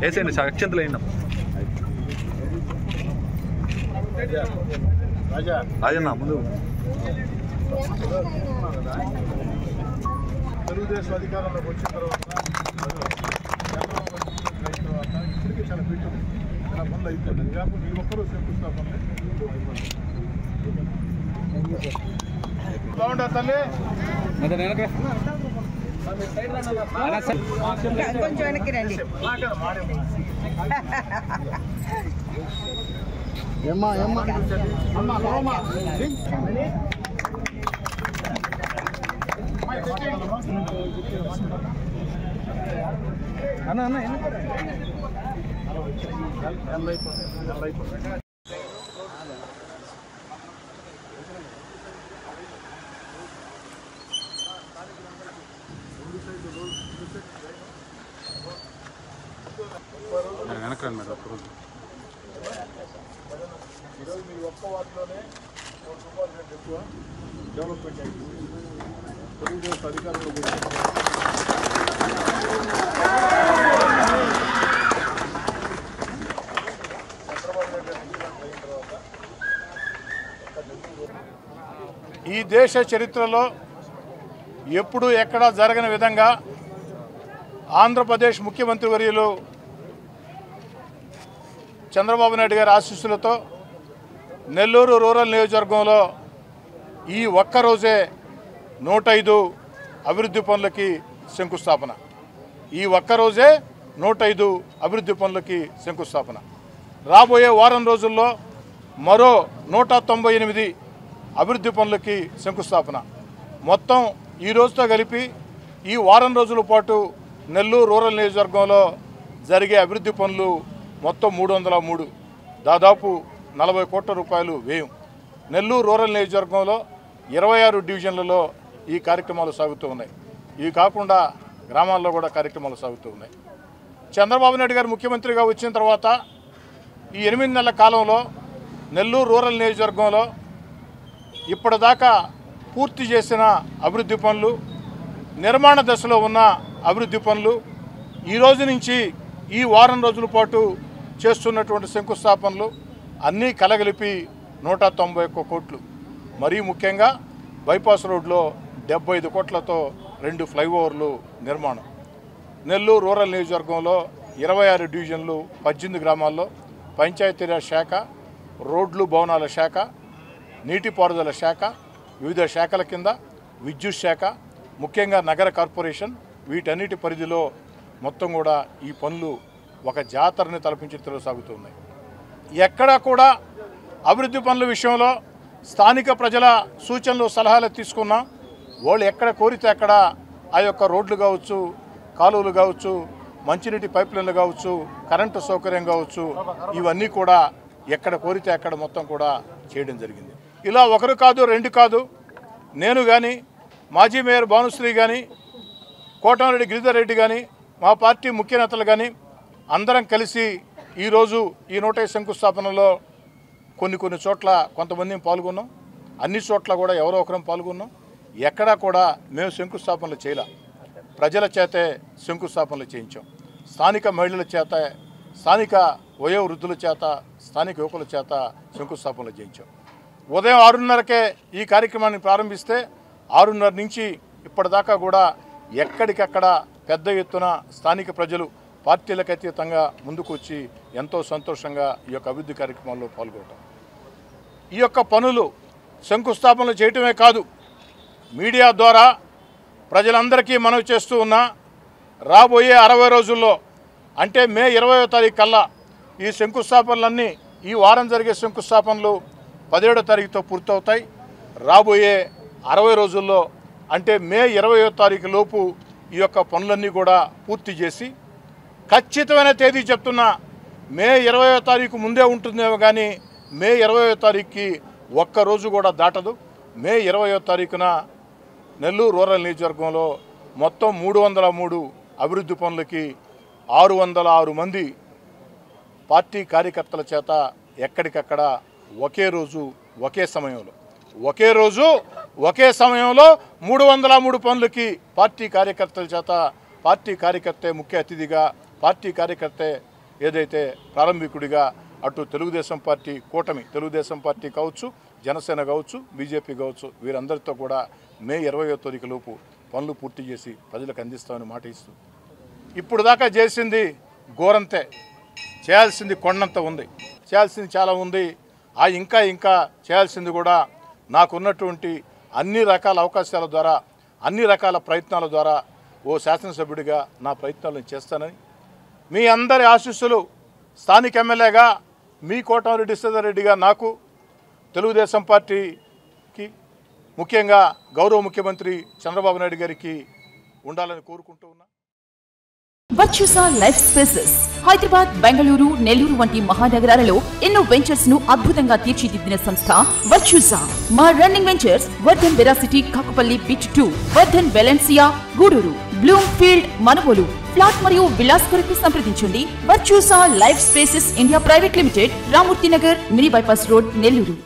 వేసేయండి అక్షంతలు అయినా రాజన్న ముందు తెలుగుదేశం అధికారంలోకి వచ్చిన తర్వాత ఇప్పటికీ చాలా పెట్టింది చాలా పనులు అయిపోయింది కాకుండా ఈ ఒక్కరూ శంకుస్థాపన బాగుంటా తల్లి కొంచెం వెనక్కి రండి. వెనక రండి మేడం ఒక్కరోజు ఈరోజు మీ ఒక్క వాటిలోనే ₹1 రేట్ ఎక్కువ డెవలప్మెంట్ అయింది తెలుగుదేశం అధికారంలోకి ఈ దేశ చరిత్రలో ఎప్పుడు ఎక్కడా జరగని విధంగా ఆంధ్రప్రదేశ్ ముఖ్యమంత్రి వర్యులు చంద్రబాబు నాయుడు గారి ఆశీస్సులతో నెల్లూరు రూరల్ నియోజకవర్గంలో ఈ ఒక్కరోజే 105 అభివృద్ధి పనులకి శంకుస్థాపన. ఈ ఒక్కరోజే 105 అభివృద్ధి పనులకి శంకుస్థాపన. రాబోయే వారం రోజుల్లో మరో 198 అభివృద్ధి పనులకి శంకుస్థాపన. మొత్తం ఈ రోజుతో కలిపి ఈ వారం రోజుల పాటు నెల్లూరు రూరల్ నియోజకవర్గంలో జరిగే అభివృద్ధి పనులు మొత్తం 303, దాదాపు 40 కోట్ల రూపాయలు వ్యయం. నెల్లూరు రూరల్ నియోజకవర్గంలో 26 డివిజన్లలో ఈ కార్యక్రమాలు సాగుతూ ఉన్నాయి. ఇవి కాకుండా గ్రామాల్లో కూడా కార్యక్రమాలు సాగుతూ ఉన్నాయి. చంద్రబాబు నాయుడు గారు ముఖ్యమంత్రిగా వచ్చిన తర్వాత ఈ 8 నెలల కాలంలో నెల్లూరు రూరల్ నియోజకవర్గంలో ఇప్పటిదాకా పూర్తి చేసిన అభివృద్ధి పనులు, నిర్మాణ దశలో ఉన్న అభివృద్ధి పనులు, ఈ రోజు నుంచి ఈ వారం రోజుల పాటు చేస్తున్నటువంటి శంకుస్థాపనలు అన్నీ కలగలిపి 191 కోట్లు. మరీ ముఖ్యంగా బైపాస్ రోడ్లో 75 కోట్లతో 2 ఫ్లైఓవర్లు నిర్మాణం. నెల్లూరు రూరల్ నియోజకవర్గంలో 26 డివిజన్లు 18 గ్రామాల్లో పంచాయతీరాజ్ శాఖ, రోడ్లు భవనాల శాఖ, నీటిపారుదల శాఖ, వివిధ శాఖల కింద విద్యుత్ శాఖ, ముఖ్యంగా నగర కార్పొరేషన్, వీటన్నిటి పరిధిలో మొత్తం కూడా ఈ పనులు ఒక జాతరని తలపించి సాగుతున్నాయి. ఎక్కడా కూడా అభివృద్ధి పనుల విషయంలో స్థానిక ప్రజల సూచనలు సలహాలు తీసుకున్నాం. వాళ్ళు ఎక్కడ కోరితే అక్కడ ఆ యొక్క రోడ్లు కావచ్చు, కాలువలు కావచ్చు, మంచినీటి పైప్లైన్లు కావచ్చు, కరెంటు సౌకర్యం కావచ్చు, ఇవన్నీ కూడా ఎక్కడ కోరితే అక్కడ మొత్తం కూడా చేయడం జరిగింది. ఇలా ఒకరు కాదు, 2 కాదు, నేను కానీ, మాజీ మేయర్ భానుశ్రీ కానీ, కోటమిరెడ్డి గిరిధర్ రెడ్డి కానీ, మా పార్టీ ముఖ్య నేతలు కానీ అందరం కలిసి ఈరోజు ఈ 105 శంకుస్థాపనలో కొన్ని చోట్ల కొంతమంది పాల్గొన్నాం. అన్ని చోట్ల కూడా ఎవరో ఒకరం పాల్గొన్నాం. ఎక్కడా కూడా మేము శంకుస్థాపనలు చేయలే. ప్రజల చేతే శంకుస్థాపనలు చేయించాం. స్థానిక మహిళల చేత, స్థానిక వయోవృద్ధుల చేత, స్థానిక యువకుల చేత శంకుస్థాపనలు చేయించాం. ఉదయం 6:30కే ఈ కార్యక్రమాన్ని ప్రారంభిస్తే 6:30 నుంచి ఇప్పటిదాకా కూడా ఎక్కడికక్కడ పెద్ద ఎత్తున స్థానిక ప్రజలు పార్టీలకు అతీతంగా ముందుకు వచ్చి ఎంతో సంతోషంగా ఈ యొక్క అభివృద్ధి కార్యక్రమాల్లో పాల్గొనడం. ఈ యొక్క పనులు శంకుస్థాపనలు చేయటమే కాదు, మీడియా ద్వారా ప్రజలందరికీ మనవి చేస్తూ ఉన్నా, రాబోయే 60 రోజుల్లో అంటే మే 20వ తారీఖు కల్లా ఈ శంకుస్థాపనలన్నీ, ఈ వారం జరిగే శంకుస్థాపనలు 17వ తారీఖుతో పూర్తవుతాయి. రాబోయే 60 రోజుల్లో అంటే మే 20వ తారీఖు లోపు ఈ యొక్క పనులన్నీ కూడా పూర్తి చేసి, ఖచ్చితమైన తేదీ చెప్తున్నా, మే 20వ తారీఖు ముందే ఉంటుందేమో కానీ మే 20వ తారీఖుకి ఒక్కరోజు కూడా దాటదు. మే 20వ తారీఖున నెల్లూరు రూరల్ నియోజకవర్గంలో మొత్తం 303 అభివృద్ధి పనులకి 606 మంది పార్టీ కార్యకర్తల చేత ఎక్కడికక్కడ ఒకే రోజు ఒకే సమయంలో 303 పనులకి పార్టీ కార్యకర్తల చేత పార్టీ కార్యకర్తే ముఖ్య అతిథిగా, పార్టీ కార్యకర్తే ఏదైతే ప్రారంభికుడిగా అటు తెలుగుదేశం పార్టీ కూటమి, తెలుగుదేశం పార్టీ కావచ్చు, జనసేన కావచ్చు, బీజేపీ కావచ్చు, వీరందరితో కూడా మే 20వ తారీఖులోపు పనులు పూర్తి చేసి ప్రజలకు అందిస్తామని మాట ఇస్తూ, ఇప్పుడు దాకా చేసింది గోరంతే, చేయాల్సింది కొండంత ఉంది, చేయాల్సింది చాలా ఉంది. ఇంకా చేయాల్సింది కూడా నాకున్నటువంటి అన్ని రకాల అవకాశాల ద్వారా, అన్ని రకాల ప్రయత్నాల ద్వారా ఓ శాసనసభ్యుడిగా నా ప్రయత్నాలను చేస్తానని, మీ అందరి ఆశీస్సులు స్థానిక ఎమ్మెల్యేగా మీ కోటమిరెడ్డి శ్రీధర్ రెడ్డిగా నాకు, తెలుగుదేశం పార్టీకి, ముఖ్యంగా గౌరవ ముఖ్యమంత్రి చంద్రబాబు నాయుడు గారికి ఉండాలని కోరుకుంటూ ఉన్నా. Virtusa life spaces Hyderabad, Bengaluru, Nellore వంటి మహానగరాలలో ఎన్నో వెంచర్స్ ను అద్భుతంగా తీర్చిదిద్దిన సంస్థ వర్చుసా. మా running ventures Vardhan veracity, Kakupalli beach 2, Vardhan Valencia, Gudur, bloom field, Manavolu. Flat మరియు విలాస్ కొరకు సంప్రదించండి. Virtusa life spaces India private limited, Ramurthy Nagar, mini bypass road, Nellore.